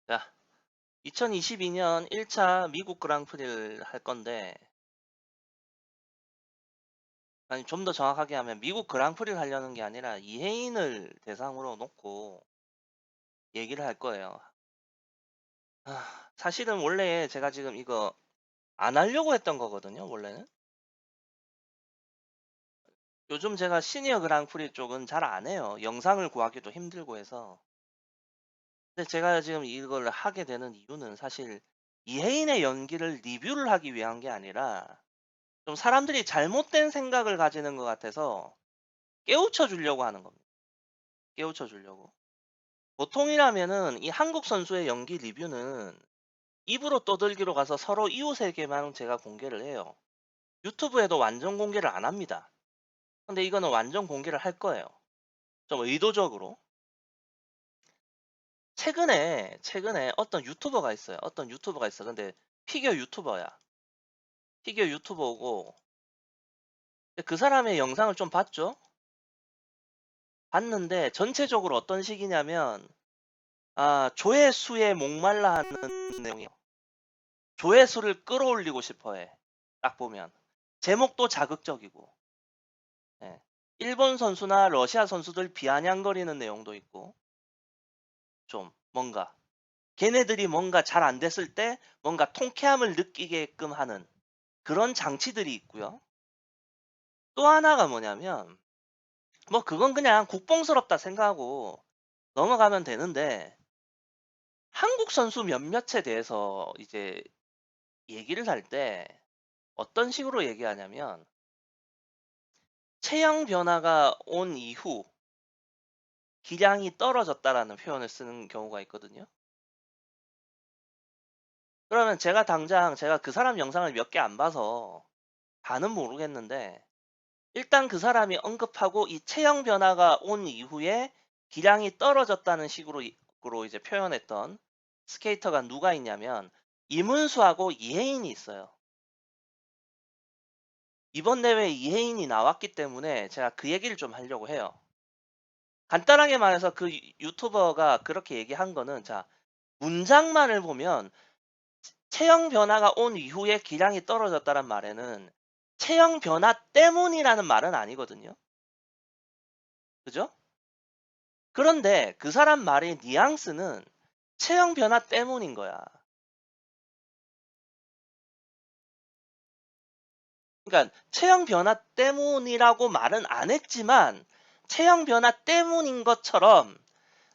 자, 2022년 1차 미국 그랑프리를 할 건데, 아니, 좀 더 정확하게 하면 미국 그랑프리를 하려는 게 아니라 이혜인을 대상으로 놓고 얘기를 할 거예요. 사실은 원래 제가 지금 이거 안 하려고 했던 거거든요, 원래는. 요즘 제가 시니어 그랑프리 쪽은 잘 안 해요. 영상을 구하기도 힘들고 해서. 근데 제가 지금 이걸 하게 되는 이유는 사실 이혜인의 연기를 리뷰를 하기 위한 게 아니라 좀 사람들이 잘못된 생각을 가지는 것 같아서 깨우쳐 주려고 하는 겁니다. 깨우쳐 주려고. 보통이라면은 이 한국 선수의 연기 리뷰는 입으로 떠들기로 가서 서로 이웃에게만 제가 공개를 해요. 유튜브에도 완전 공개를 안 합니다. 근데 이거는 완전 공개를 할 거예요. 좀 의도적으로. 최근에 어떤 유튜버가 있어요. 어떤 유튜버가 있어. 근데 피겨 유튜버야. 피겨 유튜버고 그 사람의 영상을 좀 봤죠? 봤는데 전체적으로 어떤 식이냐면 조회수에 목말라 하는 내용이에요. 조회수를 끌어올리고 싶어 해. 딱 보면. 제목도 자극적이고. 예. 일본 선수나 러시아 선수들 비아냥거리는 내용도 있고. 좀 뭔가 걔네들이 뭔가 잘 안 됐을 때 뭔가 통쾌함을 느끼게끔 하는 그런 장치들이 있고요. 또 하나가 뭐냐면 뭐 그건 그냥 국뽕스럽다 생각하고 넘어가면 되는데 한국 선수 몇몇에 대해서 이제 얘기를 할 때 어떤 식으로 얘기하냐면 체형 변화가 온 이후 기량이 떨어졌다라는 표현을 쓰는 경우가 있거든요. 그러면 제가 그 사람 영상을 몇 개 안 봐서 다는 모르겠는데 일단 그 사람이 언급하고 이 체형 변화가 온 이후에 기량이 떨어졌다는 식으로 이제 표현했던 스케이터가 누가 있냐면 이문수하고 이혜인이 있어요. 이번 대회에 이혜인이 나왔기 때문에 제가 그 얘기를 좀 하려고 해요. 간단하게 말해서 그 유튜버가 그렇게 얘기한 거는 자, 문장만을 보면 체형 변화가 온 이후에 기량이 떨어졌다는 말에는 체형 변화 때문이라는 말은 아니거든요. 그죠? 그런데 그 사람 말의 뉘앙스는 체형 변화 때문인 거야. 그러니까 체형 변화 때문이라고 말은 안 했지만 체형 변화 때문인 것처럼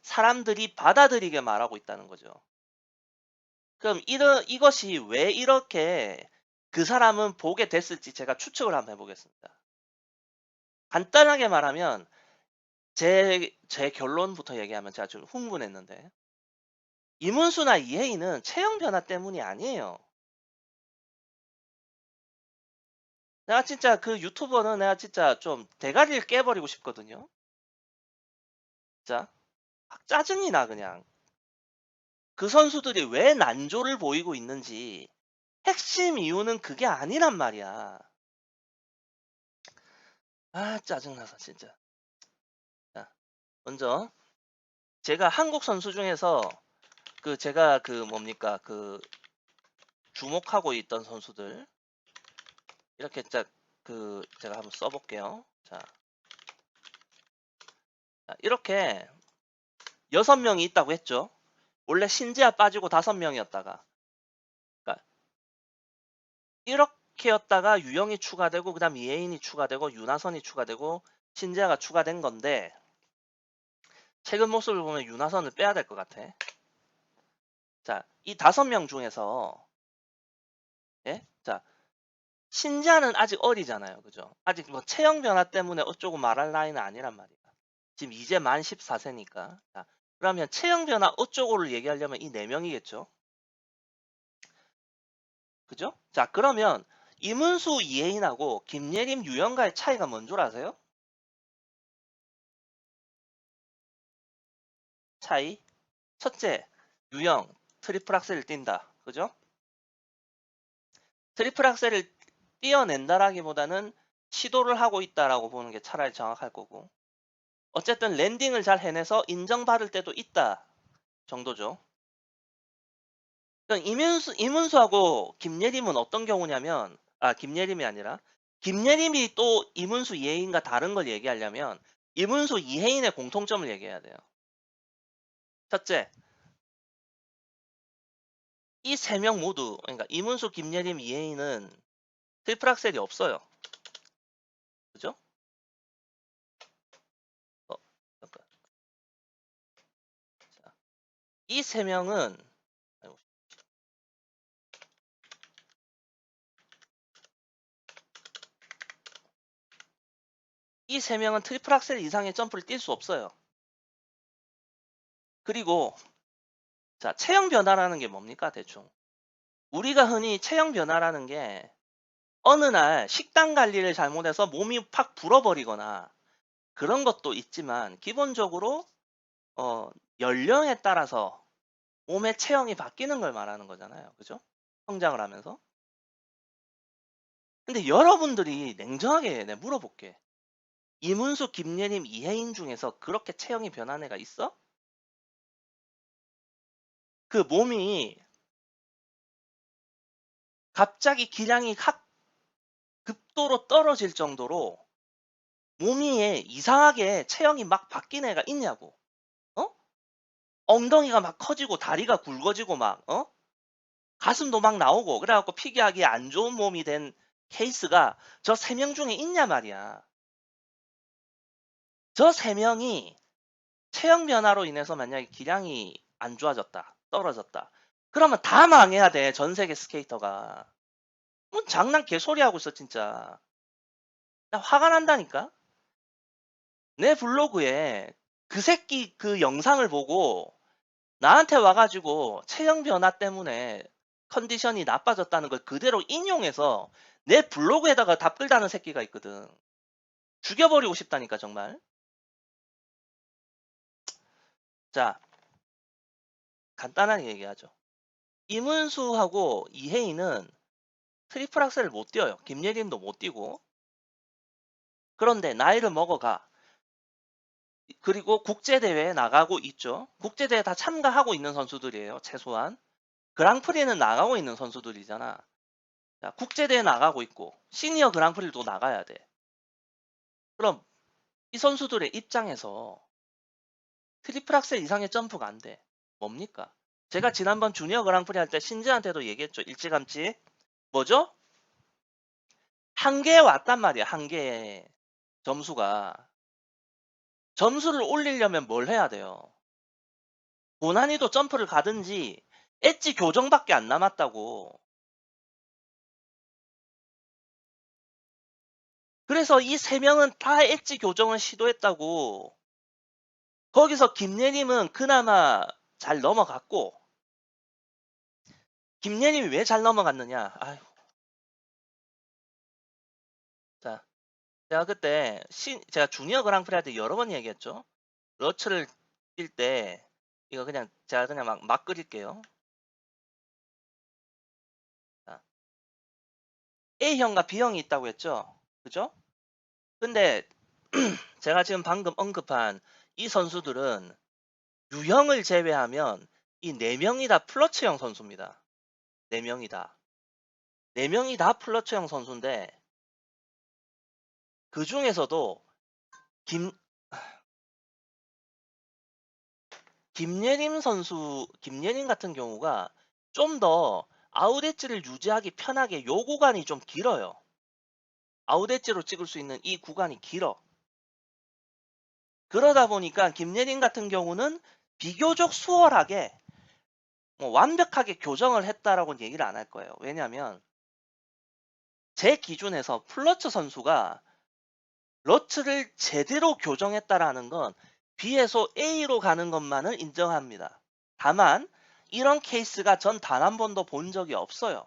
사람들이 받아들이게 말하고 있다는 거죠. 그럼 이것이 왜 이렇게 그 사람은 보게 됐을지 제가 추측을 한번 해보겠습니다. 간단하게 말하면 제 결론부터 얘기하면 제가 좀 흥분했는데 이문수나 이혜인은 체형 변화 때문이 아니에요. 내가 진짜 그 유튜버는 내가 진짜 좀 대가리를 깨버리고 싶거든요. 진짜 막 짜증이 나 그냥. 그 선수들이 왜 난조를 보이고 있는지 핵심 이유는 그게 아니란 말이야. 짜증나서 진짜. 자, 먼저 제가 한국 선수 중에서 제가 뭡니까 주목하고 있던 선수들 이렇게 제가 한번 써볼게요. 이렇게 6명이 있다고 했죠. 원래 신지아 빠지고 5명이었다가 그러니까 이렇게였다가 유영이 추가되고 그다음 이혜인이 추가되고 윤하선이 추가되고 신지아가 추가된 건데 최근 모습을 보면 윤하선을 빼야 될 것 같아. 자, 이 5명 중에서 예? 자, 신지아는 아직 어리잖아요. 그죠? 아직 뭐 체형 변화 때문에 어쩌고 말할 나이는 아니란 말이야. 지금 이제 만 14세니까. 자, 그러면 체형 변화 어쩌고를 얘기하려면 이 4명이겠죠? 그죠? 자, 그러면 이문수, 이혜인하고 김예림, 유영가의 차이가 뭔 줄 아세요? 차이? 첫째, 유영, 트리플 악셀을 뛴다. 그죠? 트리플 악셀을 띄어낸다라기보다는 시도를 하고 있다라고 보는 게 차라리 정확할 거고. 어쨌든 랜딩을 잘 해내서 인정받을 때도 있다 정도죠. 그러니까 이문수하고 김예림은 어떤 경우냐면, 김예림이 아니라, 김예림이 또 이문수 이혜인과 다른 걸 얘기하려면 이문수 이혜인의 공통점을 얘기해야 돼요. 첫째, 이 세 명 모두, 그러니까 이문수, 김예림, 이혜인은 트리플 악셀이 없어요. 그죠? 어, 잠깐. 자, 이 세 명은, 아이고, 이 세 명은 트리플 악셀 이상의 점프를 뛸 수 없어요. 그리고 자, 체형 변화라는 게 뭡니까, 대충? 우리가 흔히 체형 변화라는 게 어느 날 식단 관리를 잘못해서 몸이 팍 불어버리거나 그런 것도 있지만, 기본적으로 어, 연령에 따라서 몸의 체형이 바뀌는 걸 말하는 거잖아요. 그죠? 성장을 하면서. 근데 여러분들이 냉정하게 내가 물어볼게. 이문수, 김예림, 이혜인 중에서 그렇게 체형이 변한 애가 있어? 그 몸이 갑자기 기량이 확 급도로 떨어질 정도로 몸이 이상하게 체형이 막 바뀐 애가 있냐고. 어? 엉덩이가 막 커지고 다리가 굵어지고 막, 가슴도 막 나오고 그래갖고 피기하기 안 좋은 몸이 된 케이스가 저 세 명 중에 있냐 말이야. 저 세 명이 체형 변화로 인해서 만약에 기량이 안 좋아졌다, 떨어졌다. 그러면 다 망해야 돼, 전 세계 스케이터가. 뭔 장난 개소리 하고 있어, 진짜. 나 화가 난다니까? 내 블로그에 그 새끼 그 영상을 보고 나한테 와가지고 체형 변화 때문에 컨디션이 나빠졌다는 걸 그대로 인용해서 내 블로그에다가 답글 다는 새끼가 있거든. 죽여버리고 싶다니까, 정말. 자, 간단하게 얘기하죠. 이문수하고 이혜인은 트리플 악셀을 못 뛰어요. 김예림도 못 뛰고. 그런데 나이를 먹어가. 그리고 국제대회에 나가고 있죠. 국제대회 다 참가하고 있는 선수들이에요, 최소한. 그랑프리는 나가고 있는 선수들이잖아. 자, 국제대회 나가고 있고 시니어 그랑프리도 나가야 돼. 그럼 이 선수들의 입장에서 트리플 악셀 이상의 점프가 안 돼. 뭡니까? 제가 지난번 주니어 그랑프리 할 때 신지한테도 얘기했죠. 일찌감치. 뭐죠? 한계에 왔단 말이야. 한계에. 점수가. 점수를 올리려면 뭘 해야 돼요? 고난이도 점프를 가든지 엣지 교정밖에 안 남았다고. 그래서 이 세 명은 다 엣지 교정을 시도했다고. 거기서 김예림은 그나마 잘 넘어갔고, 김예림이 왜 잘 넘어갔느냐? 아유, 자, 제가 그때 제가 주니어 그랑프리 할 때 여러 번 얘기했죠. 러츠를 뛸 때 이거 그냥 제가 그냥 막 그릴게요. 자, A형과 B형이 있다고 했죠. 그죠? 근데 제가 지금 방금 언급한 이 선수들은 유형을 제외하면 이 네 명이 다 플러츠형 선수입니다. 네 명이 다. 네 명이 다 플러츠형 선수인데 그 중에서도 김 김예림 같은 경우가 좀 더 아웃 엣지를 유지하기 편하게 요 구간이 좀 길어요. 아웃 엣지로 찍을 수 있는 이 구간이 길어. 그러다 보니까 김예림 같은 경우는 비교적 수월하게 완벽하게 교정을 했다라고는 얘기를 안 할 거예요. 왜냐하면 제 기준에서 플러츠 선수가 러츠를 제대로 교정했다라는 건 B에서 A로 가는 것만을 인정합니다. 다만 이런 케이스가 전 단 한 번도 본 적이 없어요.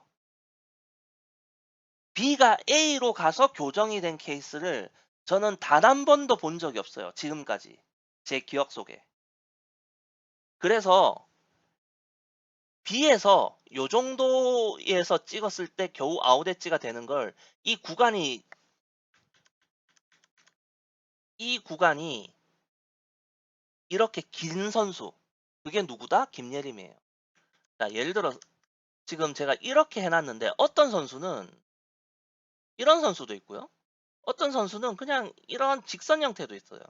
B가 A로 가서 교정이 된 케이스를 저는 단 한 번도 본 적이 없어요. 지금까지. 제 기억 속에. 그래서 B에서 요 정도에서 찍었을 때 겨우 아웃 엣지가 되는 걸 이 구간이 이렇게 긴 선수, 그게 누구다? 김예림이에요. 자, 예를 들어 지금 제가 이렇게 해놨는데 어떤 선수는 이런 선수도 있고요. 어떤 선수는 그냥 이런 직선 형태도 있어요.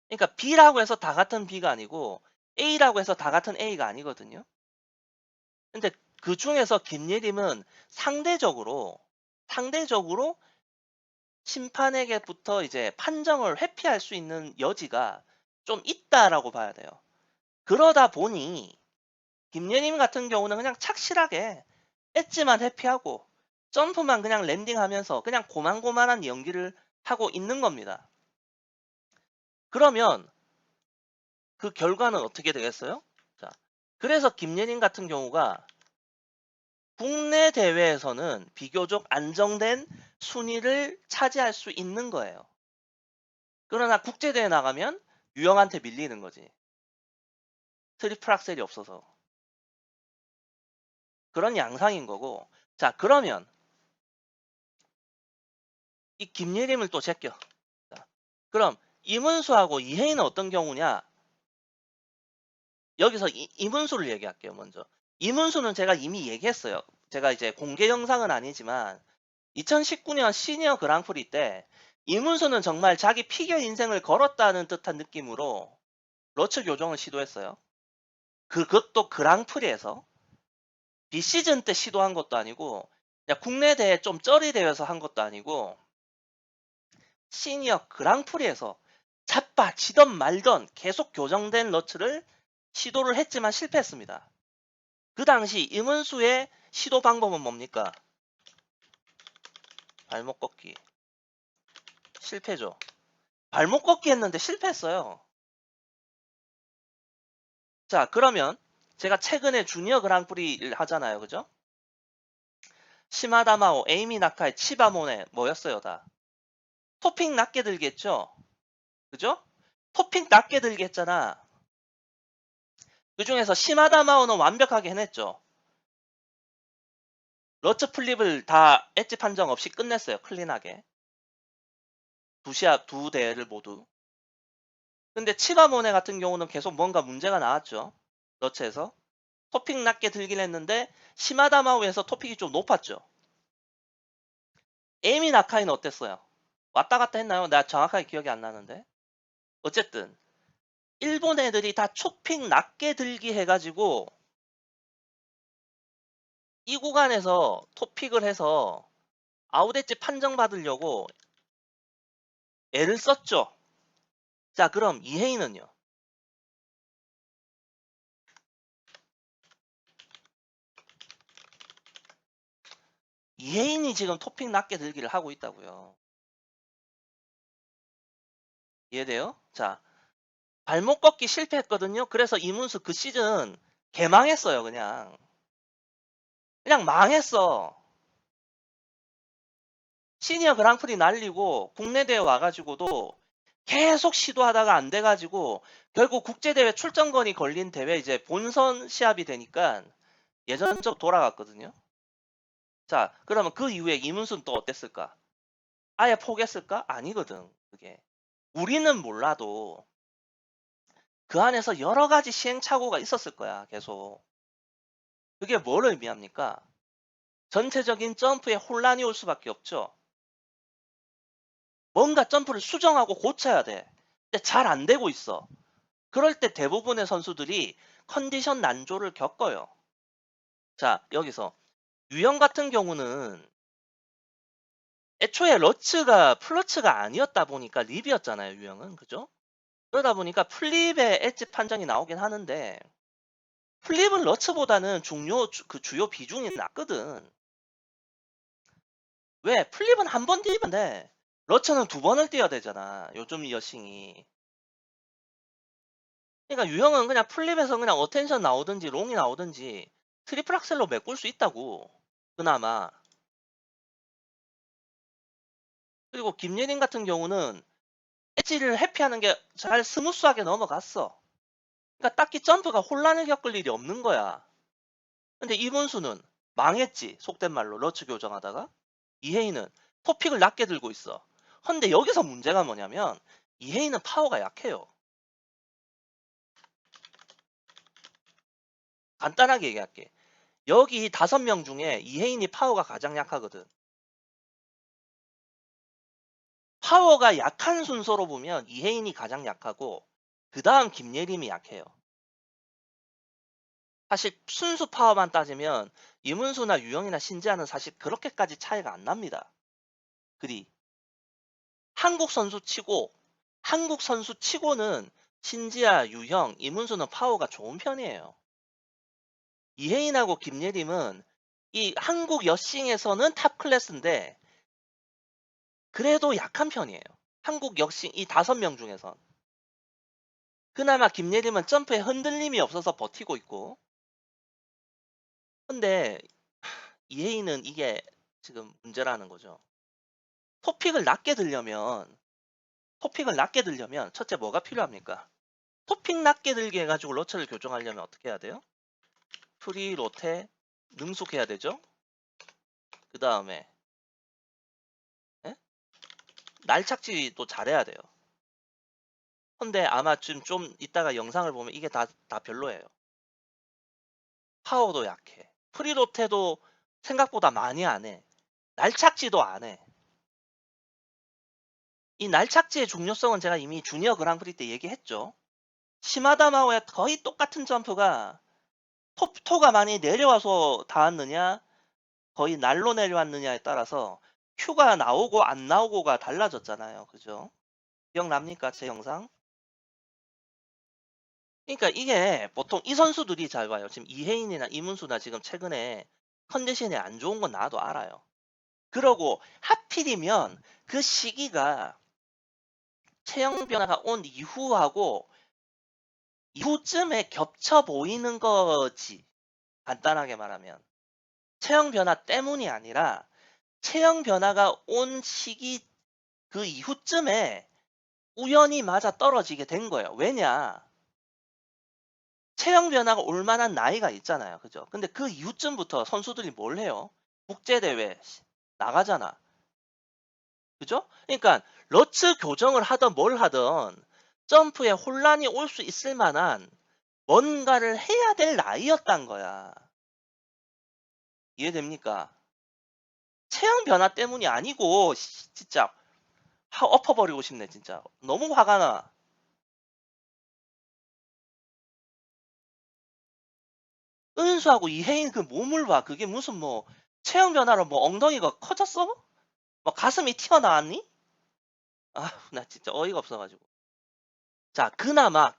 그러니까 B라고 해서 다 같은 B가 아니고 A라고 해서 다 같은 A가 아니거든요. 근데 그 중에서 김예림은 상대적으로 심판에게부터 이제 판정을 회피할 수 있는 여지가 좀 있다라고 봐야 돼요. 그러다 보니 김예림 같은 경우는 그냥 착실하게 엣지만 회피하고 점프만 그냥 랜딩하면서 그냥 고만고만한 연기를 하고 있는 겁니다. 그러면 그 결과는 어떻게 되겠어요? 자, 그래서 김예림 같은 경우가 국내 대회에서는 비교적 안정된 순위를 차지할 수 있는 거예요. 그러나 국제대회 나가면 유영한테 밀리는 거지. 트리플 악셀이 없어서. 그런 양상인 거고. 자, 그러면 이 김예림을 또 제껴. 자, 그럼 이문수하고 이혜인은 어떤 경우냐? 여기서 이문수를 얘기할게요, 먼저. 이문수는 제가 이미 얘기했어요. 제가 이제 공개 영상은 아니지만 2019년 시니어 그랑프리 때 이문수는 정말 자기 피겨 인생을 걸었다는 듯한 느낌으로 러츠 교정을 시도했어요. 그것도 그랑프리에서 비시즌 때 시도한 것도 아니고 그냥 국내 대회 좀 쩌리 대회에서 한 것도 아니고 시니어 그랑프리에서 자빠지던 말던 계속 교정된 러츠를 시도를 했지만 실패했습니다. 그 당시 임은수의 시도 방법은 뭡니까? 발목 꺾기. 실패죠. 발목 꺾기 했는데 실패했어요. 자, 그러면 제가 최근에 주니어 그랑프리를 하잖아요. 그죠? 시마다마오, 에이미 나카이, 치바모네 뭐였어요 다? 토핑 낮게 들겠죠? 그죠? 토핑 낮게 들게 했잖아. 그 중에서 시마다마오는 완벽하게 해냈죠. 러츠 플립을 다 엣지 판정 없이 끝냈어요. 클린하게. 두 대회를 모두. 근데 치바모네 같은 경우는 계속 뭔가 문제가 나왔죠. 러츠에서. 토픽 낮게 들긴 했는데 시마다마오에서 토픽이 좀 높았죠. 에이미 나카이는 어땠어요? 왔다 갔다 했나요? 나 정확하게 기억이 안 나는데. 어쨌든 일본 애들이 다 초픽 낮게 들기 해가지고 이 구간에서 토픽을 해서 아웃 엣지 판정받으려고 애를 썼죠. 자, 그럼 이혜인은요? 이혜인이 지금 토픽 낮게 들기를 하고 있다고요. 이해돼요? 자, 발목 꺾기 실패했거든요. 그래서 이문수 그 시즌 개망했어요. 그냥 망했어. 시니어 그랑프리 날리고 국내 대회 와가지고도 계속 시도하다가 안 돼가지고 결국 국제대회 출전권이 걸린 대회 이제 본선 시합이 되니까 예전적 돌아갔거든요. 자, 그러면 그 이후에 이문수는 또 어땠을까? 아예 포기했을까? 아니거든. 그게. 우리는 몰라도 그 안에서 여러 가지 시행착오가 있었을 거야. 계속. 그게 뭘 의미합니까? 전체적인 점프에 혼란이 올 수밖에 없죠. 뭔가 점프를 수정하고 고쳐야 돼. 근데 잘 안 되고 있어. 그럴 때 대부분의 선수들이 컨디션 난조를 겪어요. 자, 여기서 유영 같은 경우는 애초에 러츠가 플러츠가 아니었다 보니까 립이었잖아요. 유영은. 그죠? 그러다 보니까 플립의 엣지 판정이 나오긴 하는데 플립은 러츠보다는 그 주요 비중이 낮거든. 왜? 플립은 한 번 뛰면 돼. 러츠는 두 번을 뛰어야 되잖아. 요즘 여싱이. 그러니까 유형은 그냥 플립에서 그냥 어텐션 나오든지 롱이 나오든지 트리플 악셀로 메꿀 수 있다고. 그나마. 그리고 김예린 같은 경우는 엣지를 회피하는 게 잘 스무스하게 넘어갔어. 그러니까 딱히 점프가 혼란을 겪을 일이 없는 거야. 근데 이문수는 망했지. 속된 말로 러츠 교정하다가. 이혜인은 토픽을 낮게 들고 있어. 근데 여기서 문제가 뭐냐면 이혜인은 파워가 약해요. 간단하게 얘기할게. 여기 5명 중에 이혜인이 파워가 가장 약하거든. 파워가 약한 순서로 보면 이혜인이 가장 약하고 그 다음 김예림이 약해요. 사실 순수 파워만 따지면 이문수나 유영이나 신지아는 사실 그렇게까지 차이가 안 납니다. 그리 한국 선수 치고는 신지아, 유형, 이문수는 파워가 좋은 편이에요. 이혜인하고 김예림은 이 한국 여싱에서는 탑 클래스인데 그래도 약한 편이에요. 한국 여싱 이 5명 중에선. 그나마 김예림은 점프에 흔들림이 없어서 버티고 있고 근데 이혜인은 이게 지금 문제라는 거죠. 토픽을 낮게 들려면 첫째 뭐가 필요합니까? 토픽 낮게 들게 해가지고 러처를 교정하려면 어떻게 해야 돼요? 프리, 로테, 능숙해야 되죠? 그 다음에 날착지도 잘해야 돼요. 근데 아마 지금 좀 이따가 영상을 보면 이게 다 별로예요. 파워도 약해. 프리 로테도 생각보다 많이 안 해. 날착지도 안 해. 이 날착지의 중요성은 제가 이미 주니어 그랑프리 때 얘기했죠. 시마다마오의 거의 똑같은 점프가 토가 많이 내려와서 닿았느냐 거의 날로 내려왔느냐에 따라서 큐가 나오고 안 나오고가 달라졌잖아요. 그죠? 기억납니까? 제 영상? 그러니까 이게 보통 이 선수들이 잘 봐요. 지금 이혜인이나 이문수나 지금 최근에 컨디션이 안 좋은 건 나도 알아요. 그러고 하필이면 그 시기가 체형 변화가 온 이후쯤에 겹쳐 보이는 거지. 간단하게 말하면. 체형 변화 때문이 아니라 체형 변화가 온 시기 그 이후쯤에 우연히 맞아 떨어지게 된 거예요. 왜냐? 체형 변화가 올 만한 나이가 있잖아요. 그죠? 근데 그 이후쯤부터 선수들이 뭘 해요? 국제대회 나가잖아. 그죠? 그러니까 러츠 교정을 하든 뭘 하든 점프에 혼란이 올 수 있을 만한 뭔가를 해야 될 나이였단 거야. 이해됩니까? 체형 변화 때문이 아니고 진짜 엎어버리고 싶네 진짜. 너무 화가 나. 은수하고 이혜인 그 몸을 봐. 그게 무슨 뭐 체형 변화로 뭐 엉덩이가 커졌어? 뭐 가슴이 튀어나왔니? 아, 나 진짜 어이가 없어가지고. 자, 그나마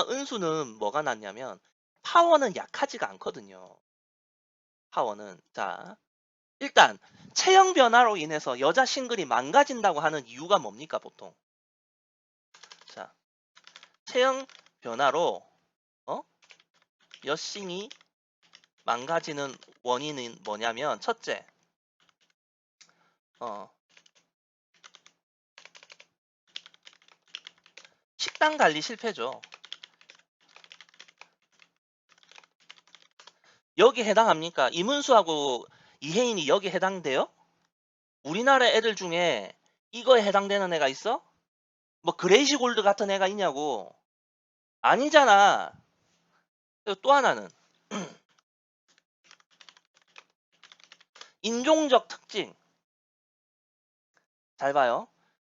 은수는 뭐가 낫냐면 파워는 약하지가 않거든요. 파워는. 자, 일단 체형 변화로 인해서 여자 싱글이 망가진다고 하는 이유가 뭡니까, 보통? 자, 체형 변화로 여싱이 망가지는 원인은 뭐냐면 첫째, 어, 식단 관리 실패죠. 여기 해당합니까? 이문수하고 이혜인이 여기 해당돼요? 우리나라 애들 중에 이거에 해당되는 애가 있어? 뭐 그레이시 골드 같은 애가 있냐고. 아니잖아. 그리고 또 하나는 인종적 특징. 잘 봐요.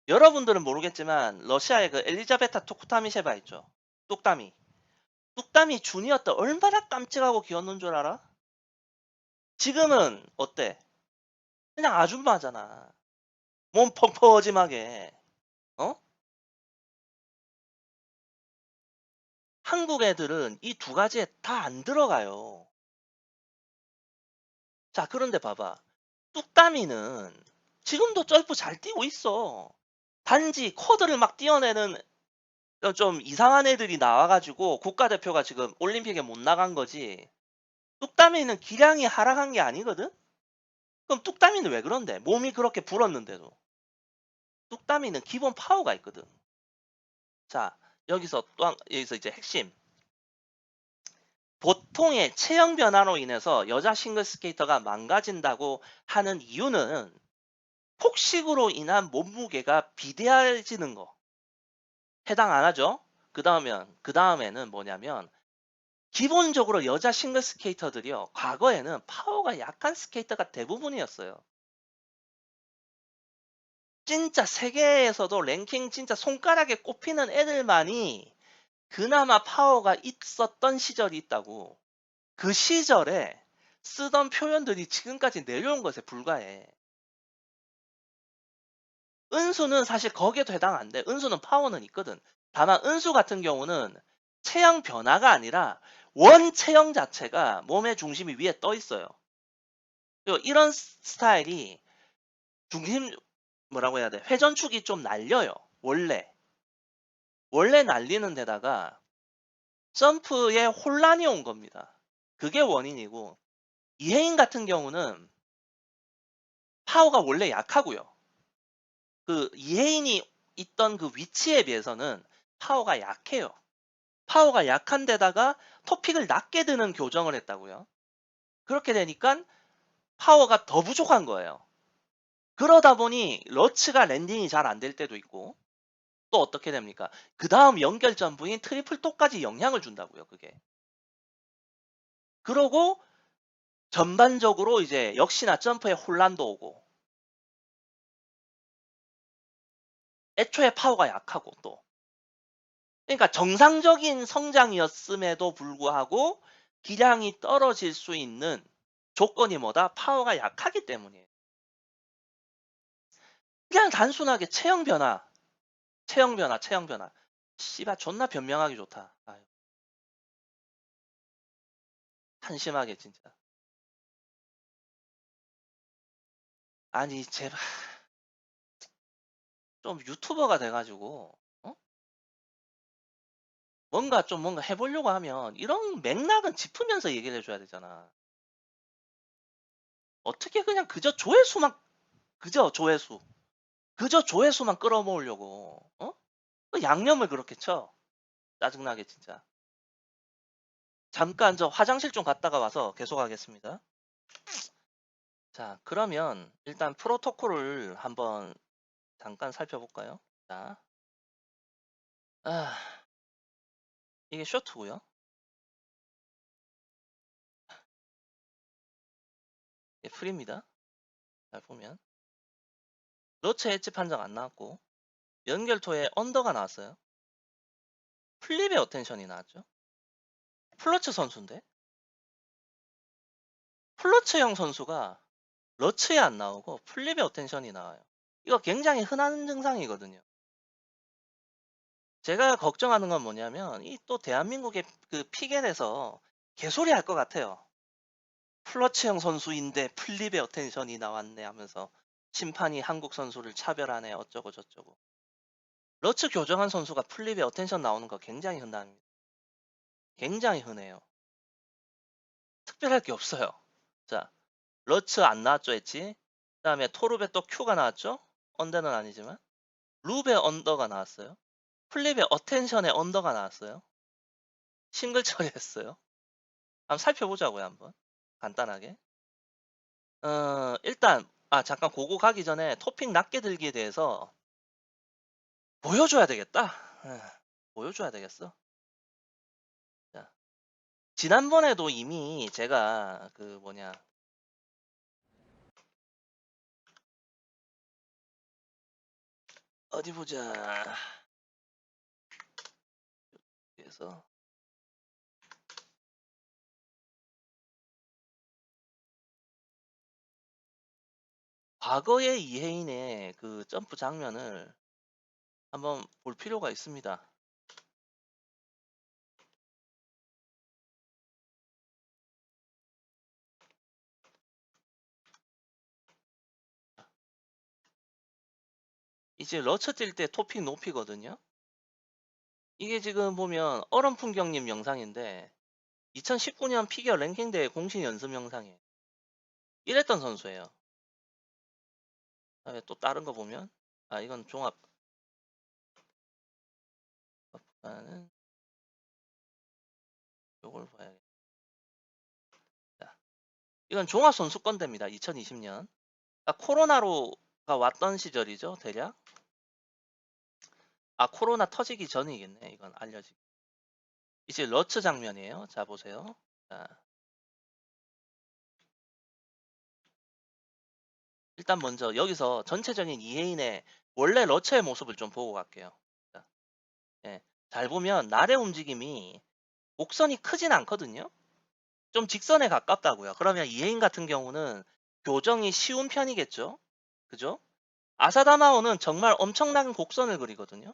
여러분들은 모르겠지만 러시아의 그 엘리자베타 토쿠타미셰바 있죠. 뚝따미. 뚝따미 주니어 때 얼마나 깜찍하고 귀여운 줄 알아? 지금은 어때? 그냥 아줌마잖아. 몸 펑퍼짐하게. 어? 한국 애들은 이 두 가지에 다 안 들어가요. 자, 그런데 봐봐. 뚝따미는 지금도 쩔프 잘 뛰고 있어. 단지 코드를 막 뛰어내는 좀 이상한 애들이 나와가지고 국가대표가 지금 올림픽에 못 나간 거지. 뚝따미는 기량이 하락한 게 아니거든? 그럼 뚝따미는 왜 그런데? 몸이 그렇게 불었는데도. 뚝따미는 기본 파워가 있거든. 자, 여기서 이제 핵심. 보통의 체형 변화로 인해서 여자 싱글 스케이터가 망가진다고 하는 이유는 폭식으로 인한 몸무게가 비대해지는 거. 해당 안 하죠? 그 다음에는 뭐냐면 기본적으로 여자 싱글 스케이터들이요. 과거에는 파워가 약한 스케이터가 대부분이었어요. 진짜 세계에서도 랭킹 진짜 손가락에 꼽히는 애들만이 그나마 파워가 있었던 시절이 있다고. 그 시절에 쓰던 표현들이 지금까지 내려온 것에 불과해. 은수는 사실 거기에도 해당 안 돼. 은수는 파워는 있거든. 다만 은수 같은 경우는 체형 변화가 아니라 원 체형 자체가 몸의 중심이 위에 떠 있어요. 그리고 이런 스타일이 중심 뭐라고 해야 돼? 회전축이 좀 날려요. 원래 날리는 데다가 점프에 혼란이 온 겁니다. 그게 원인이고 이혜인 같은 경우는 파워가 원래 약하고요. 그 이혜인이 있던 그 위치에 비해서는 파워가 약해요. 파워가 약한 데다가 토픽을 낮게 드는 교정을 했다고요. 그렇게 되니까 파워가 더 부족한 거예요. 그러다 보니 러츠가 랜딩이 잘 안 될 때도 있고 또 어떻게 됩니까? 그 다음 연결 점프인 트리플 톡까지 영향을 준다고요. 그게. 그러고 전반적으로 이제 역시나 점프에 혼란도 오고 애초에 파워가 약하고 또 그러니까 정상적인 성장이었음에도 불구하고 기량이 떨어질 수 있는 조건이 뭐다? 파워가 약하기 때문이에요. 그냥 단순하게 체형 변화. 씨발 존나 변명하기 좋다. 아유, 한심하게 진짜. 아니 제발 좀 유튜버가 돼가지고 어? 뭔가 해보려고 하면 이런 맥락은 짚으면서 얘기를 해줘야 되잖아. 어떻게 그냥 그저 조회수 그저 조회수만 끌어모으려고 어? 그 양념을 그렇게 쳐. 짜증나게 진짜. 잠깐 저 화장실 좀 갔다가 와서 계속하겠습니다. 자, 그러면 일단 프로토콜을 한번 잠깐 살펴볼까요? 자, 아, 이게 쇼트고요. 이게 프리입니다. 잘 보면 러츠 엣지 판정 안 나왔고 연결토에 언더가 나왔어요. 플립의 어텐션이 나왔죠. 플러츠 선수인데 플러츠형 선수가 러츠에 안 나오고 플립의 어텐션이 나와요. 이거 굉장히 흔한 증상이거든요. 제가 걱정하는 건 뭐냐면 이 또 대한민국의 그 피겔에서 개소리 할 것 같아요. 플러츠형 선수인데 플립의 어텐션이 나왔네 하면서 심판이 한국 선수를 차별하네 어쩌고 저쩌고. 러츠 교정한 선수가 플립에 어텐션 나오는 거 굉장히 흔합니다. 굉장히 흔해요. 특별할 게 없어요. 자, 러츠 안 나왔죠 했지? 그 다음에 토르베 또 Q가 나왔죠? 언더는 아니지만. 룹의 언더가 나왔어요. 플립의 어텐션의 언더가 나왔어요. 싱글 처리했어요. 한번 살펴보자고요, 한번. 간단하게. 일단, 잠깐 고거 가기 전에 토핑 낮게 들기에 대해서 보여줘야 되겠다. 보여줘야 되겠어. 자, 지난번에도 이미 제가 그 뭐냐, 어디 보자. 그래서 과거의 이혜인의 그 점프 장면을 한번 볼 필요가 있습니다. 이제 러처 뛸 때 토픽 높이거든요. 이게 지금 보면 얼음풍경님 영상인데 2019년 피겨 랭킹 대회 공식 연습 영상이에요. 이랬던 선수예요. 그다음에 또 다른 거 보면 이건 종합 는 요걸 봐야겠다. 이건 종합 선수권대입니다. 2020년. 코로나로가 왔던 시절이죠, 대략. 코로나 터지기 전이겠네. 이건 알려지기. 이제 러츠 장면이에요. 자, 보세요. 자, 일단 먼저 여기서 전체적인 이혜인의 원래 러츠의 모습을 좀 보고 갈게요. 자, 예. 잘 보면 날의 움직임이 곡선이 크진 않거든요. 좀 직선에 가깝다고요. 그러면 이혜인 같은 경우는 교정이 쉬운 편이겠죠. 그죠? 아사다마오는 정말 엄청난 곡선을 그리거든요.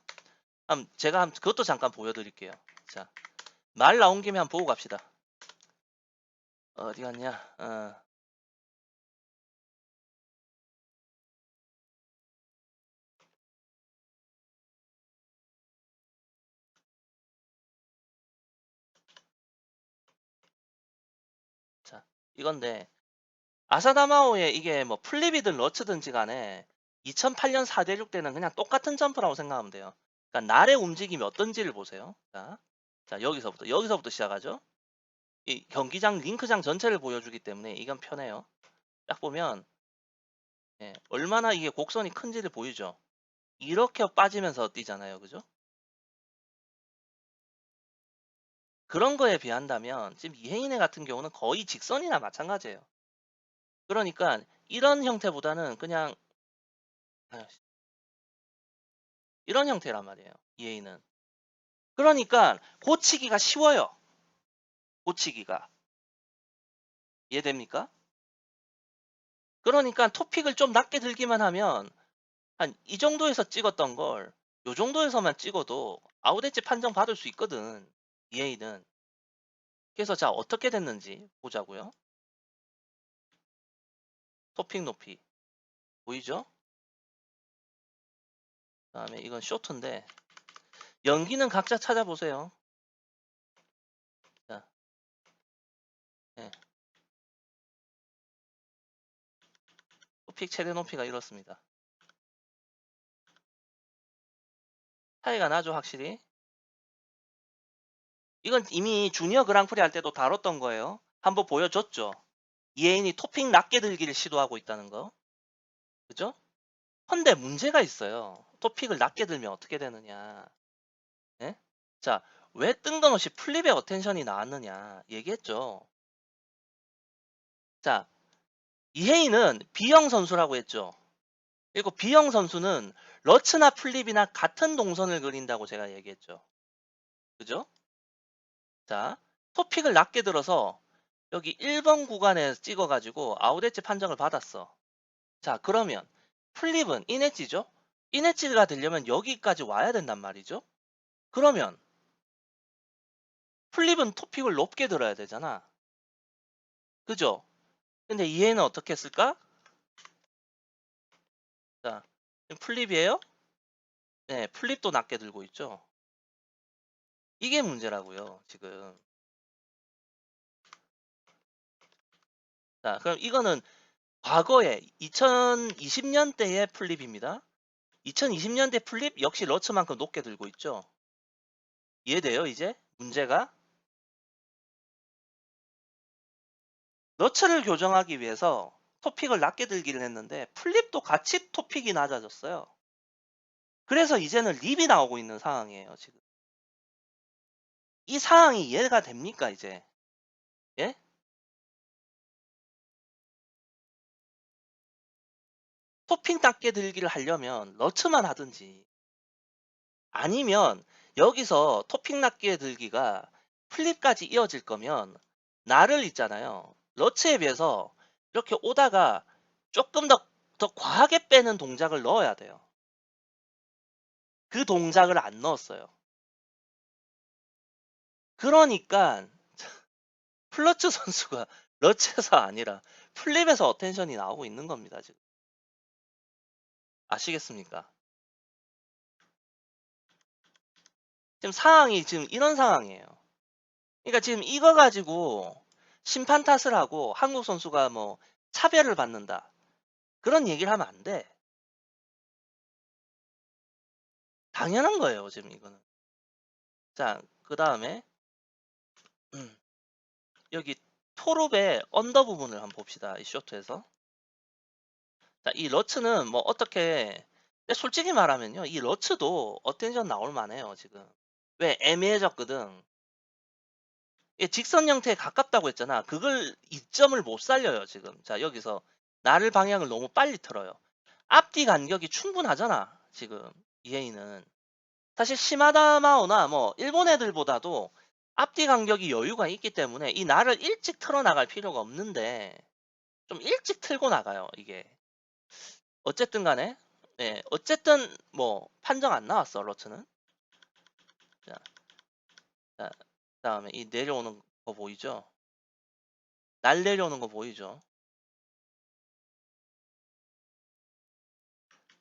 제가 그것도 잠깐 보여드릴게요. 자, 말 나온 김에 한번 보고 갑시다. 어디 갔냐? 자, 이건데 아사다마오의 이게 뭐 플립이든 러츠든지 간에 2008년 4대6 때는 그냥 똑같은 점프라고 생각하면 돼요. 그러니까 날의 움직임이 어떤지를 보세요. 자, 여기서부터 시작하죠. 이 경기장 링크장 전체를 보여주기 때문에 이건 편해요. 딱 보면 예, 얼마나 이게 곡선이 큰지를 보이죠. 이렇게 빠지면서 뛰잖아요. 그죠? 그런 거에 비한다면 지금 이혜인의 같은 경우는 거의 직선이나 마찬가지예요. 그러니까 이런 형태보다는 그냥 아, 이런 형태란 말이에요. 이혜인은. 그러니까 고치기가 쉬워요. 고치기가. 이해됩니까? 그러니까 토픽을 좀 낮게 들기만 하면 한 이 정도에서 찍었던 걸 요 정도에서만 찍어도 아웃엣지 판정 받을 수 있거든. 이혜인은. 그래서 자, 어떻게 됐는지 보자고요. 토픽 높이 보이죠? 그다음에 이건 쇼트인데 연기는 각자 찾아보세요. 자, 예. 토픽 최대 높이가 이렇습니다. 차이가 나죠, 확실히. 이건 이미 주니어 그랑프리 할 때도 다뤘던 거예요. 한번 보여줬죠. 이혜인이 토픽 낮게 들기를 시도하고 있다는 거. 그죠? 근데 문제가 있어요. 토픽을 낮게 들면 어떻게 되느냐. 예? 자, 왜 뜬금없이 플립의 어텐션이 나왔느냐. 얘기했죠. 자, 이혜인은 B형 선수라고 했죠. 그리고 B형 선수는 러츠나 플립이나 같은 동선을 그린다고 제가 얘기했죠. 그죠? 자, 토픽을 낮게 들어서 여기 1번 구간에 찍어가지고 아웃엣지 판정을 받았어. 자, 그러면 플립은 인엣지죠? 인엣지가 되려면 여기까지 와야 된단 말이죠. 그러면 플립은 토픽을 높게 들어야 되잖아. 그죠? 근데 이해는 어떻게 했을까? 자, 플립이에요? 네, 플립도 낮게 들고 있죠. 이게 문제라고요, 지금. 자, 그럼 이거는 과거에 2020년대의 플립입니다. 2020년대 플립 역시 러츠만큼 높게 들고 있죠. 이해돼요, 이제? 문제가? 러츠를 교정하기 위해서 토픽을 낮게 들기를 했는데 플립도 같이 토픽이 낮아졌어요. 그래서 이제는 립이 나오고 있는 상황이에요, 지금. 이 상황이 이해가 됩니까, 이제? 예? 토픽 낮게 들기를 하려면 러츠만 하든지 아니면 여기서 토픽 낮게 들기가 플립까지 이어질 거면 나를 있잖아요. 러츠에 비해서 이렇게 오다가 조금 더 과하게 빼는 동작을 넣어야 돼요. 그 동작을 안 넣었어요. 그러니까 플러츠 선수가 러츠에서 아니라 플립에서 어텐션이 나오고 있는 겁니다. 지금 아시겠습니까? 지금 상황이 지금 이런 상황이에요. 그러니까 지금 이거 가지고 심판 탓을 하고 한국 선수가 뭐 차별을 받는다. 그런 얘기를 하면 안 돼. 당연한 거예요, 지금 이거는. 자, 그 다음에 여기 토롭의 언더 부분을 한번 봅시다. 이 쇼트에서. 자, 이 러츠는 뭐 어떻게 근데 솔직히 말하면요. 이 러츠도 어텐션 나올 만해요, 지금. 왜 애매해졌거든. 이게 직선 형태에 가깝다고 했잖아. 그걸 이점을 못 살려요, 지금. 자, 여기서 나를 방향을 너무 빨리 틀어요. 앞뒤 간격이 충분하잖아, 지금. 이해인은. 사실 시마다마오나 뭐 일본 애들보다도 앞뒤 간격이 여유가 있기 때문에 이 나를 일찍 틀어 나갈 필요가 없는데 좀 일찍 틀고 나가요, 이게. 어쨌든 간에 네, 어쨌든 뭐 판정 안 나왔어, 러츠는. 자, 자, 그다음에 이 내려오는 거 보이죠? 날 내려오는 거 보이죠?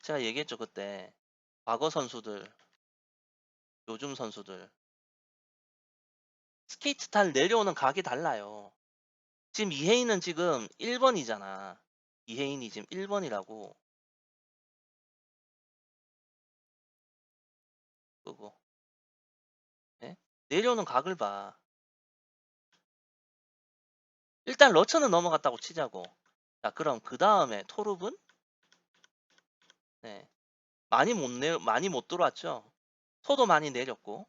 제가 얘기했죠, 그때. 과거 선수들, 요즘 선수들. 스케이트 탈 내려오는 각이 달라요. 지금 이혜인은 지금 1번이잖아. 이혜인이 지금 1번이라고. 그거. 예? 내려오는 각을 봐. 일단 러처는 넘어갔다고 치자고. 자, 그럼 그 다음에 토르분? 네. 많이 못 들어왔죠? 토도 많이 내렸고.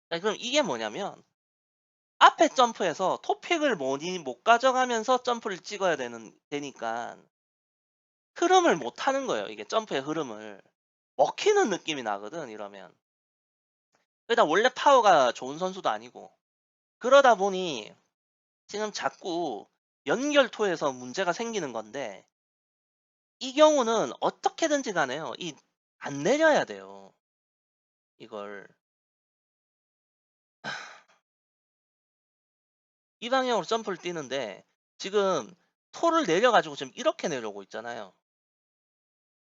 자, 그럼 이게 뭐냐면, 앞에 점프에서 토픽을 못 가져가면서 점프를 찍어야 되니까, 흐름을 못 하는 거예요. 이게 점프의 흐름을. 먹히는 느낌이 나거든, 이러면. 그러다 원래 파워가 좋은 선수도 아니고. 그러다 보니, 지금 자꾸 연결토에서 문제가 생기는 건데, 이 경우는 어떻게든지 간에요. 안 내려야 돼요. 이걸. 이 방향으로 점프를 뛰는데, 지금 토를 내려가지고 지금 이렇게 내려오고 있잖아요.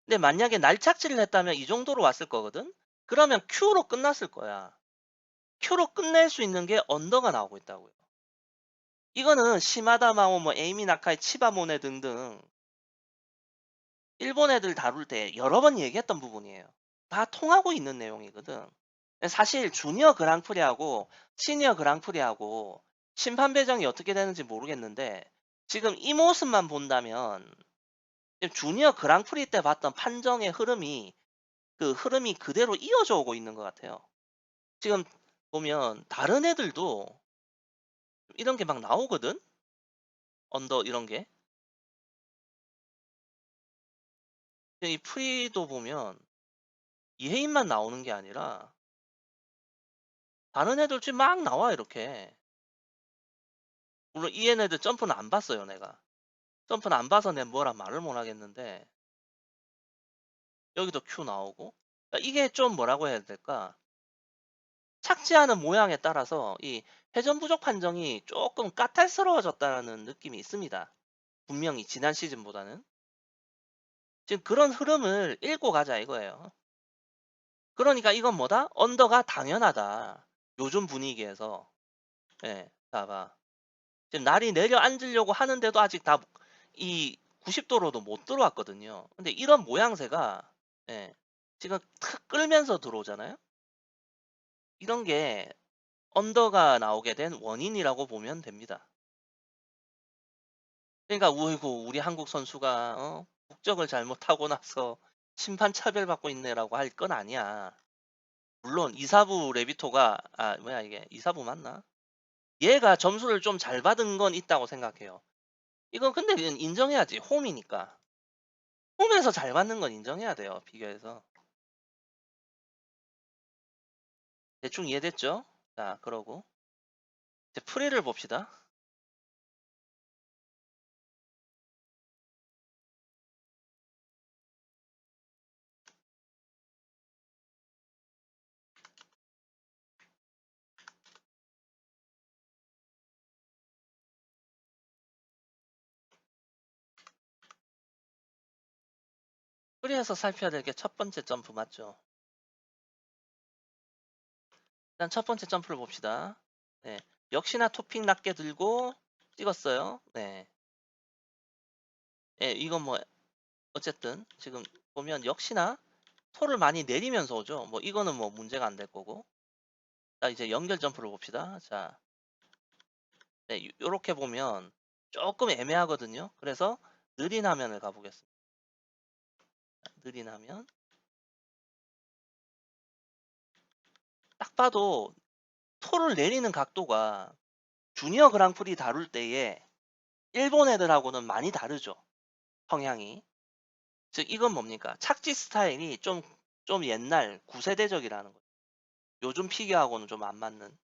근데 만약에 날착지를 했다면 이 정도로 왔을 거거든? 그러면 Q로 끝났을 거야. Q로 끝낼 수 있는 게 언더가 나오고 있다고요. 이거는 시마다 마오, 뭐 에이미 나카이, 치바모네 등등 일본 애들 다룰 때 여러 번 얘기했던 부분이에요. 다 통하고 있는 내용이거든. 사실 주니어 그랑프리하고 시니어 그랑프리하고 심판 배정이 어떻게 되는지 모르겠는데 지금 이 모습만 본다면 주니어 그랑프리 때 봤던 판정의 흐름이 그 흐름이 그대로 이어져 오고 있는 것 같아요. 지금 보면 다른 애들도 이런 게 막 나오거든? 언더 이런 게. 이 프리도 보면 이해인만 나오는 게 아니라 다른 애들 지금 막 나와 이렇게. 물론 이 애네들 점프는 안 봤어요 내가. 점프는 안 봐서 내가 뭐라 말을 못 하겠는데 여기도 Q 나오고 이게 좀 뭐라고 해야 될까? 착지하는 모양에 따라서 이 회전 부족 판정이 조금 까탈스러워졌다는 느낌이 있습니다. 분명히 지난 시즌보다는. 지금 그런 흐름을 읽고 가자 이거예요. 그러니까 이건 뭐다? 언더가 당연하다. 요즘 분위기에서. 예, 봐봐. 지금 날이 내려앉으려고 하는데도 아직 다 이 90도로도 못 들어왔거든요. 근데 이런 모양새가 예, 지금 탁 끌면서 들어오잖아요. 이런 게 언더가 나오게 된 원인이라고 보면 됩니다. 그러니까 우이고 우리 한국 선수가 국적을 잘못하고 나서 심판 차별받고 있네라고 할 건 아니야. 물론 이사부 레비토가 뭐야 이게 이사부 맞나? 얘가 점수를 좀 잘 받은 건 있다고 생각해요. 이건 근데 인정해야지. 홈이니까. 홈에서 잘 받는 건 인정해야 돼요. 비교해서. 대충 이해됐죠? 자, 그러고 이제 프리를 봅시다. 프리에서 살펴야 될 게 첫 번째 점프 맞죠? 일단 첫 번째 점프를 봅시다. 네. 역시나 토핑 낮게 들고 찍었어요. 네. 예, 이건 뭐 어쨌든 지금 보면 역시나 토를 많이 내리면서 오죠. 뭐 이거는 뭐 문제가 안 될 거고. 자, 이제 연결 점프를 봅시다. 자, 네, 요렇게 보면 조금 애매하거든요. 그래서 느린 화면을 가보겠습니다. 느린 화면. 딱 봐도 토를 내리는 각도가 주니어 그랑프리 다룰 때에 일본 애들하고는 많이 다르죠. 성향이. 즉 이건 뭡니까? 착지 스타일이 좀 옛날 구세대적이라는 거예요. 요즘 피겨하고는 좀 안 맞는.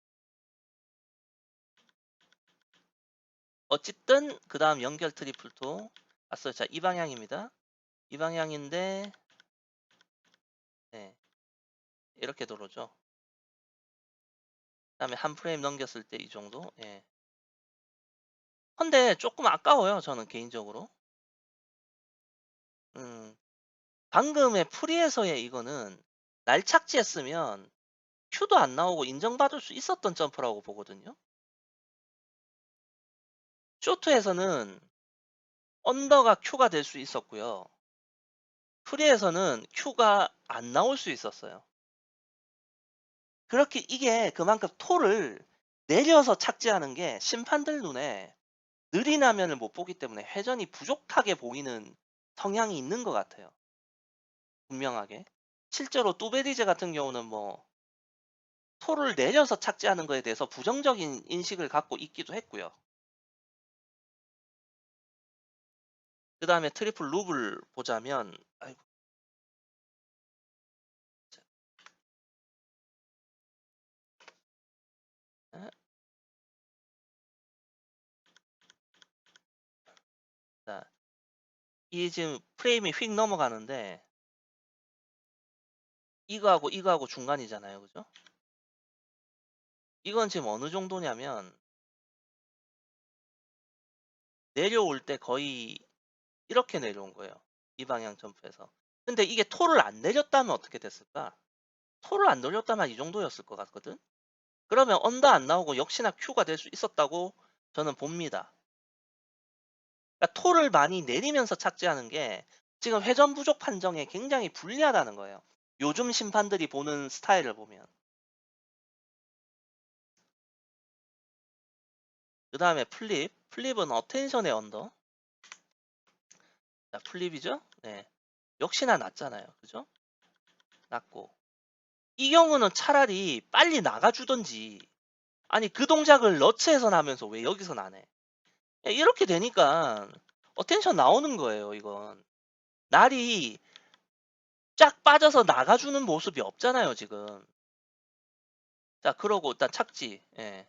어쨌든 그 다음 연결 트리플2 봤어요. 자, 이 방향입니다. 이 방향인데 네, 이렇게 들어오죠. 그 다음에 한 프레임 넘겼을 때 이 정도. 예. 근데 조금 아까워요. 저는 개인적으로. 방금의 프리에서의 이거는 날착지했으면 큐도 안 나오고 인정받을 수 있었던 점프라고 보거든요. 쇼트에서는 언더가 큐가 될 수 있었고요. 프리에서는 큐가 안 나올 수 있었어요. 그렇게 이게 그만큼 톨을 내려서 착지하는 게 심판들 눈에 느린 화면을 못 보기 때문에 회전이 부족하게 보이는 성향이 있는 것 같아요. 분명하게. 실제로 뚜베리제 같은 경우는 뭐 톨을 내려서 착지하는 거에 대해서 부정적인 인식을 갖고 있기도 했고요. 그 다음에 트리플 룹을 보자면 아이고, 자, 이 지금 프레임이 휙 넘어가는데 이거하고 중간이잖아요. 그죠? 이건 지금 어느 정도냐면 내려올 때 거의 이렇게 내려온 거예요. 이 방향 점프에서. 근데 이게 톨을 안 내렸다면 어떻게 됐을까? 톨을 안 내렸다면 이 정도였을 것 같거든? 그러면 언더 안 나오고 역시나 큐가 될 수 있었다고 저는 봅니다. 그러니까 톨을 많이 내리면서 착지하는 게 지금 회전 부족 판정에 굉장히 불리하다는 거예요. 요즘 심판들이 보는 스타일을 보면. 그 다음에 플립. 플립은 어텐션의 언더. 자, 플립이죠? 네. 역시나 낮잖아요. 그죠? 낮고. 이 경우는 차라리 빨리 나가주던지. 아니, 그 동작을 러츠에서 하면서 왜 여기서 안 해? 이렇게 되니까 어텐션 나오는 거예요, 이건. 날이 쫙 빠져서 나가주는 모습이 없잖아요, 지금. 자, 그러고 일단 착지. 예.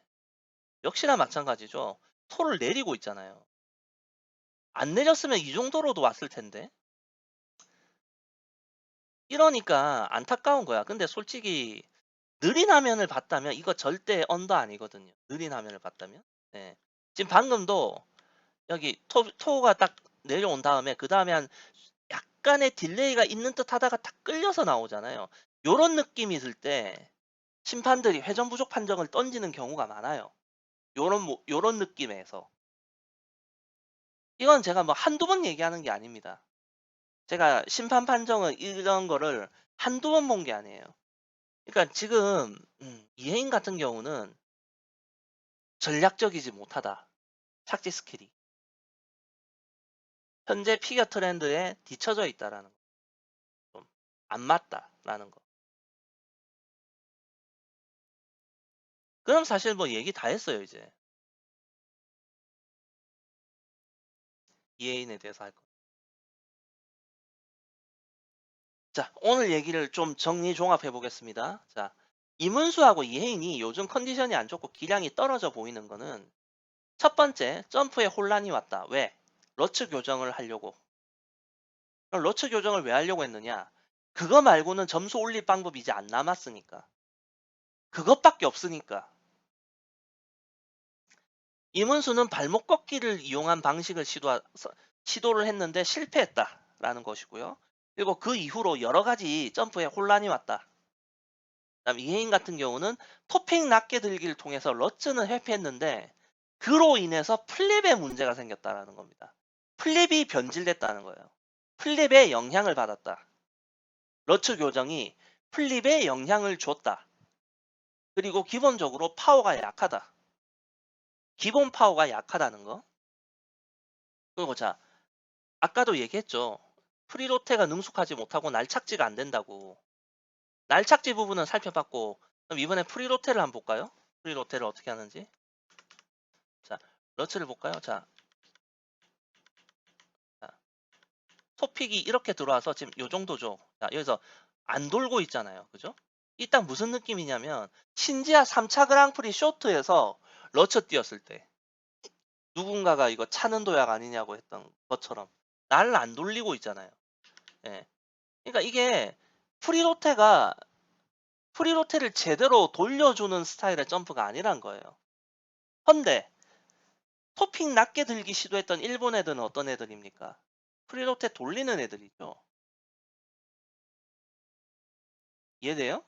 역시나 마찬가지죠. 톨을 내리고 있잖아요. 안 내렸으면 이 정도로도 왔을 텐데. 이러니까 안타까운 거야. 근데 솔직히 느린 화면을 봤다면 이거 절대 언더 아니거든요. 느린 화면을 봤다면. 네. 지금 방금도 여기 토가 딱 내려온 다음에 그 다음에 한 약간의 딜레이가 있는 듯 하다가 탁 끌려서 나오잖아요. 요런 느낌이 들 때 심판들이 회전 부족 판정을 던지는 경우가 많아요. 요런 느낌에서. 이건 제가 뭐 한두 번 얘기하는 게 아닙니다. 제가 심판 판정은 이런 거를 한두 번 본 게 아니에요. 그러니까 지금 이혜인 같은 경우는 전략적이지 못하다. 착지 스킬이. 현재 피겨 트렌드에 뒤처져 있다라는 거. 좀 안 맞다라는 거. 그럼 사실 뭐 얘기 다 했어요, 이제. 이혜인에 대해서 할 거. 자, 오늘 얘기를 좀 정리 종합해 보겠습니다. 자, 이문수하고 이혜인이 요즘 컨디션이 안 좋고 기량이 떨어져 보이는 거는 첫 번째, 점프에 혼란이 왔다. 왜? 러츠 교정을 하려고. 그럼 러츠 교정을 왜 하려고 했느냐? 그거 말고는 점수 올릴 방법이 이제 안 남았으니까. 그것밖에 없으니까. 이문수는 발목 꺾기를 이용한 방식을 시도를 했는데 실패했다라는 것이고요. 그리고 그 이후로 여러 가지 점프에 혼란이 왔다. 그다음 이혜인 같은 경우는 토핑 낮게 들기를 통해서 러츠는 회피했는데 그로 인해서 플립에 문제가 생겼다라는 겁니다. 플립이 변질됐다는 거예요. 플립에 영향을 받았다. 러츠 교정이 플립에 영향을 줬다. 그리고 기본적으로 파워가 약하다. 기본 파워가 약하다는 거. 그리고 자, 아까도 얘기했죠. 프리로테가 능숙하지 못하고 날착지가 안 된다고. 날착지 부분은 살펴봤고 그럼 이번에 프리로테를 한번 볼까요? 프리로테를 어떻게 하는지. 러츠를 볼까요? 자, 토픽이 이렇게 들어와서 지금 요 정도죠. 자, 여기서 안 돌고 있잖아요. 그죠? 일단 무슨 느낌이냐면 신지아 3차 그랑프리 쇼트에서 러처 뛰었을 때 누군가가 이거 차는 도약 아니냐고 했던 것처럼 날 안 돌리고 있잖아요. 예. 그러니까 이게 프리로테가 프리로테를 제대로 돌려주는 스타일의 점프가 아니란 거예요. 헌데 토픽 낮게 들기 시도했던 일본 애들은 어떤 애들입니까? 프리로테 돌리는 애들이죠. 이해돼요?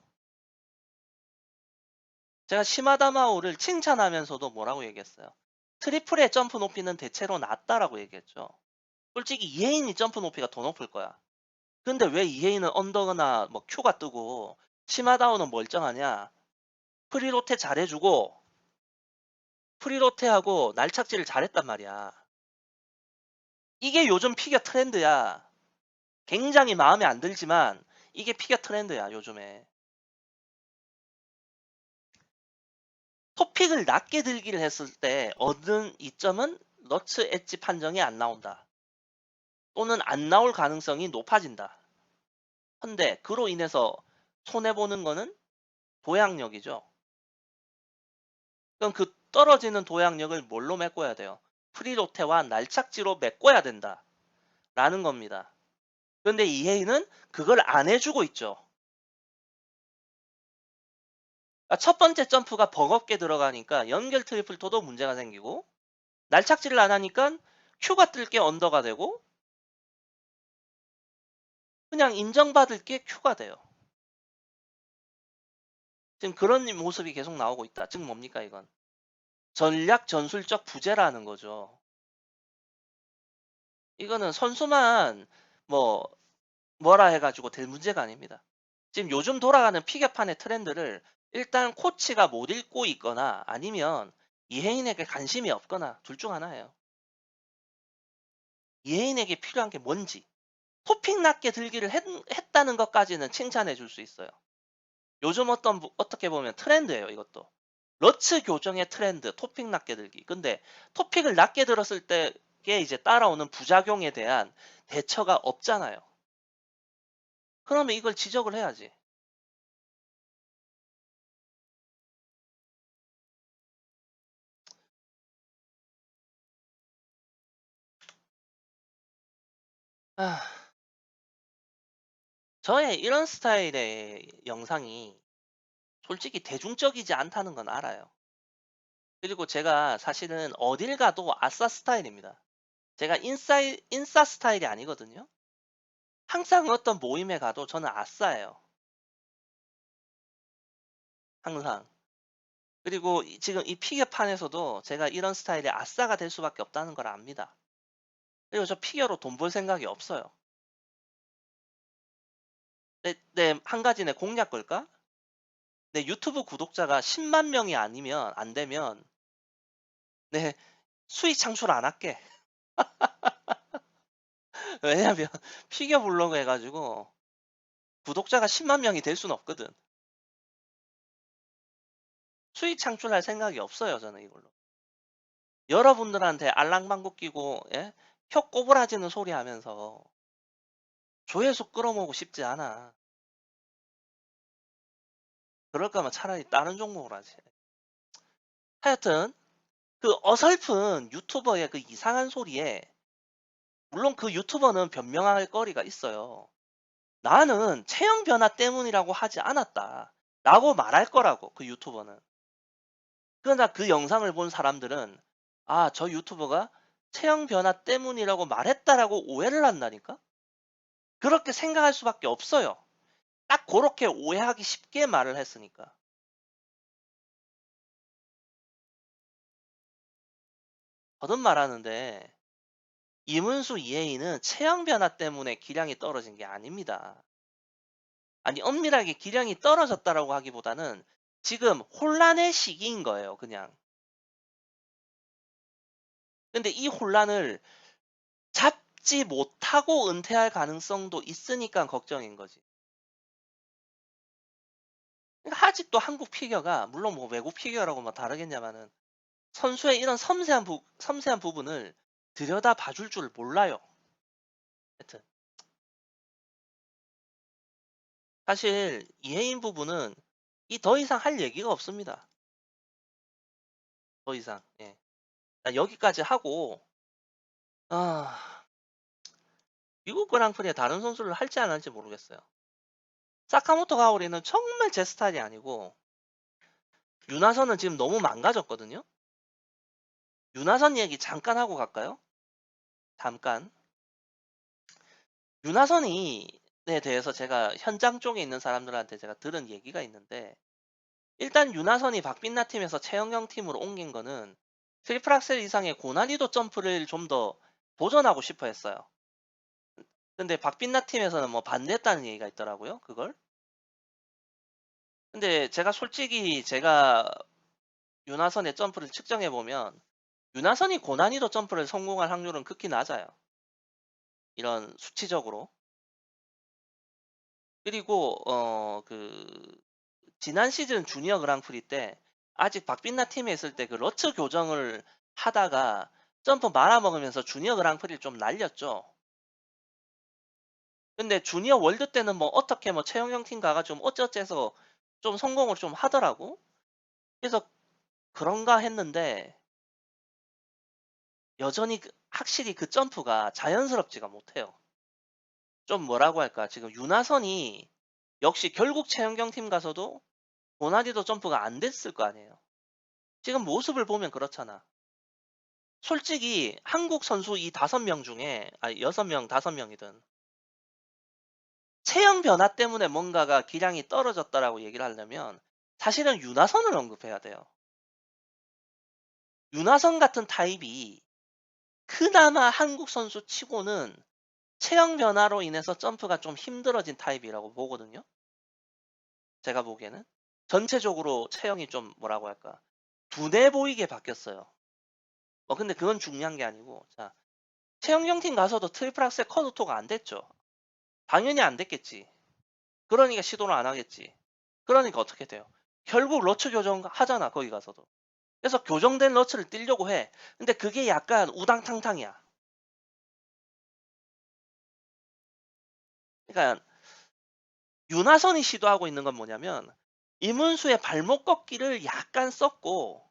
제가 시마다마오를 칭찬하면서도 뭐라고 얘기했어요? 트리플의 점프 높이는 대체로 낮다라고 얘기했죠. 솔직히 이혜인이 점프 높이가 더 높을 거야. 근데 왜 이혜인은 언더나 뭐 큐가 뜨고 시마다오는 멀쩡하냐? 프리로테 잘해주고 프리로테하고 날착지를 잘했단 말이야. 이게 요즘 피겨 트렌드야. 굉장히 마음에 안 들지만 이게 피겨 트렌드야 요즘에. 토픽을 낮게 들기를 했을 때 얻은 이점은 너츠 엣지 판정이 안 나온다. 또는 안 나올 가능성이 높아진다. 근데 그로 인해서 손해보는 거는 도약력이죠. 그럼 그 떨어지는 도약력을 뭘로 메꿔야 돼요? 프리로테와 날착지로 메꿔야 된다. 라는 겁니다. 그런데 이헤이는 그걸 안 해주고 있죠. 첫 번째 점프가 버겁게 들어가니까 연결 트리플토도 문제가 생기고 날착지를 안 하니까 큐가 뜰 게 언더가 되고 그냥 인정받을 게 큐가 돼요. 지금 그런 모습이 계속 나오고 있다. 즉 뭡니까 이건? 전략 전술적 부재라는 거죠. 이거는 선수만 뭐 뭐라 해가지고 될 문제가 아닙니다. 지금 요즘 돌아가는 피겨판의 트렌드를 일단 코치가 못 읽고 있거나 아니면 이혜인에게 관심이 없거나 둘 중 하나예요. 이혜인에게 필요한 게 뭔지 토픽 낮게 들기를 했다는 것까지는 칭찬해 줄 수 있어요. 요즘 어떻게 보면 트렌드예요 이것도. 러츠 교정의 트렌드 토픽 낮게 들기. 근데 토픽을 낮게 들었을 때에 이제 따라오는 부작용에 대한 대처가 없잖아요. 그러면 이걸 지적을 해야지. 아, 저의 이런 스타일의 영상이 솔직히 대중적이지 않다는 건 알아요. 그리고 제가 사실은 어딜 가도 아싸 스타일입니다. 제가 인싸 스타일이 아니거든요. 항상 어떤 모임에 가도 저는 아싸예요. 항상. 그리고 지금 이 피겨판에서도 제가 이런 스타일의 아싸가 될 수밖에 없다는 걸 압니다. 그리고 저 피겨로 돈 벌 생각이 없어요. 한 가지 내 공약 걸까? 내 유튜브 구독자가 10만 명이 아니면 안 되면 내 수익 창출 안 할게. 왜냐면 피겨 블로그 해가지고 구독자가 10만 명이 될 수는 없거든. 수익 창출할 생각이 없어요, 저는 이걸로. 여러분들한테 알랑방구 끼고 예? 혀 꼬부라지는 소리 하면서 조회수 끌어모으고 싶지 않아. 그럴 거면 차라리 다른 종목을 하지. 하여튼 그 어설픈 유튜버의 그 이상한 소리에 물론 그 유튜버는 변명할 거리가 있어요. 나는 체형 변화 때문이라고 하지 않았다. 라고 말할 거라고 그 유튜버는. 그러나 그 영상을 본 사람들은 아, 저 유튜버가 체형 변화 때문이라고 말했다라고 오해를 한다니까? 그렇게 생각할 수밖에 없어요. 딱 그렇게 오해하기 쉽게 말을 했으니까. 거듭 말하는데 이문수 이혜인은 체형 변화 때문에 기량이 떨어진 게 아닙니다. 아니 엄밀하게 기량이 떨어졌다라고 하기보다는 지금 혼란의 시기인 거예요, 그냥. 근데 이 혼란을 잡지 못하고 은퇴할 가능성도 있으니까 걱정인 거지. 그러니까 아직도 한국 피겨가 물론 뭐 외국 피겨라고 뭐 다르겠냐마는 선수의 이런 섬세한 부분을 들여다 봐줄 줄 몰라요. 하여튼 사실 이혜인 부분은 이 더 이상 할 얘기가 없습니다. 더 이상. 예. 여기까지 하고 아, 미국 그랑프리에 다른 선수를 할지 안 할지 모르겠어요. 사카모토 가오리는 정말 제 스타일이 아니고 윤하선은 지금 너무 망가졌거든요. 윤하선 얘기 잠깐 하고 갈까요? 잠깐. 윤하선이에 대해서 제가 현장 쪽에 있는 사람들한테 제가 들은 얘기가 있는데 일단 윤하선이 박빛나 팀에서 최영경 팀으로 옮긴 거는 트리플 악셀 이상의 고난이도 점프를 좀 더 도전하고 싶어 했어요. 근데 박빛나 팀에서는 뭐 반대했다는 얘기가 있더라고요, 그걸. 근데 제가 솔직히 제가 윤하선의 점프를 측정해 보면 윤하선이 고난이도 점프를 성공할 확률은 극히 낮아요. 이런 수치적으로. 그리고 지난 시즌 주니어 그랑프리 때 아직 박빛나 팀에 있을 때 그 러츠 교정을 하다가 점프 말아먹으면서 주니어 그랑프리를 좀 날렸죠. 근데 주니어 월드 때는 뭐 어떻게 뭐 최영경 팀 가가 좀 어쩌어째서 좀 성공을 좀 하더라고. 그래서 그런가 했는데 여전히 확실히 그 점프가 자연스럽지가 못해요. 좀 뭐라고 할까? 지금 윤하선이 역시 결국 최영경 팀 가서도 고난이도 점프가 안 됐을 거 아니에요. 지금 모습을 보면 그렇잖아. 솔직히 한국 선수 이 5명 중에, 아니 6명, 5명이든 체형 변화 때문에 뭔가가 기량이 떨어졌다라고 얘기를 하려면 사실은 윤하선을 언급해야 돼요. 윤하선 같은 타입이 그나마 한국 선수 치고는 체형 변화로 인해서 점프가 좀 힘들어진 타입이라고 보거든요. 제가 보기에는. 전체적으로 체형이 좀 뭐라고 할까. 둔해 보이게 바뀌었어요. 근데 그건 중요한 게 아니고, 자, 최영경 팀 가서도 트리플 악셀 컷오토가 안 됐죠. 당연히 안 됐겠지. 그러니까 시도를 안 하겠지. 그러니까 어떻게 돼요? 결국 러츠 교정 하잖아, 거기 가서도. 그래서 교정된 러츠를 뛰려고 해. 근데 그게 약간 우당탕탕이야. 그러니까 윤하선이 시도하고 있는 건 뭐냐면 이문수의 발목 꺾기를 약간 썼고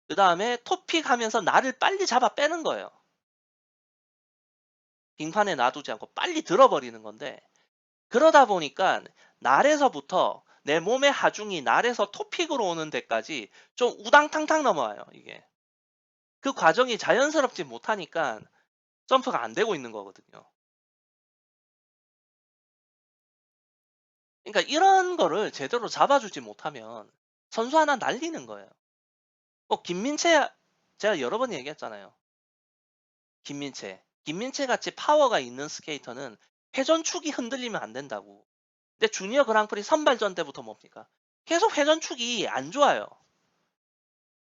그 다음에 토픽 하면서 날을 빨리 잡아 빼는 거예요. 빙판에 놔두지 않고 빨리 들어버리는 건데 그러다 보니까 날에서부터 내 몸의 하중이 날에서 토픽으로 오는 데까지 좀 우당탕탕 넘어와요, 이게. 그 과정이 자연스럽지 못하니까 점프가 안 되고 있는 거거든요. 그러니까 이런 거를 제대로 잡아주지 못하면 선수 하나 날리는 거예요. 김민채, 제가 여러 번 얘기했잖아요. 김민채 같이 파워가 있는 스케이터는 회전축이 흔들리면 안 된다고. 근데 주니어 그랑프리 선발전 때부터 뭡니까? 계속 회전축이 안 좋아요.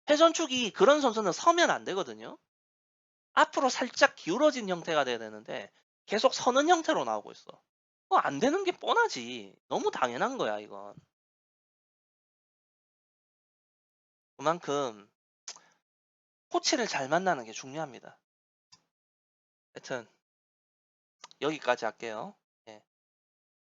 회전축이 그런 선수는 서면 안 되거든요. 앞으로 살짝 기울어진 형태가 돼야 되는데 계속 서는 형태로 나오고 있어. 안 되는 게 뻔하지. 너무 당연한 거야, 이건. 그만큼 코치를 잘 만나는 게 중요합니다. 하여튼 여기까지 할게요.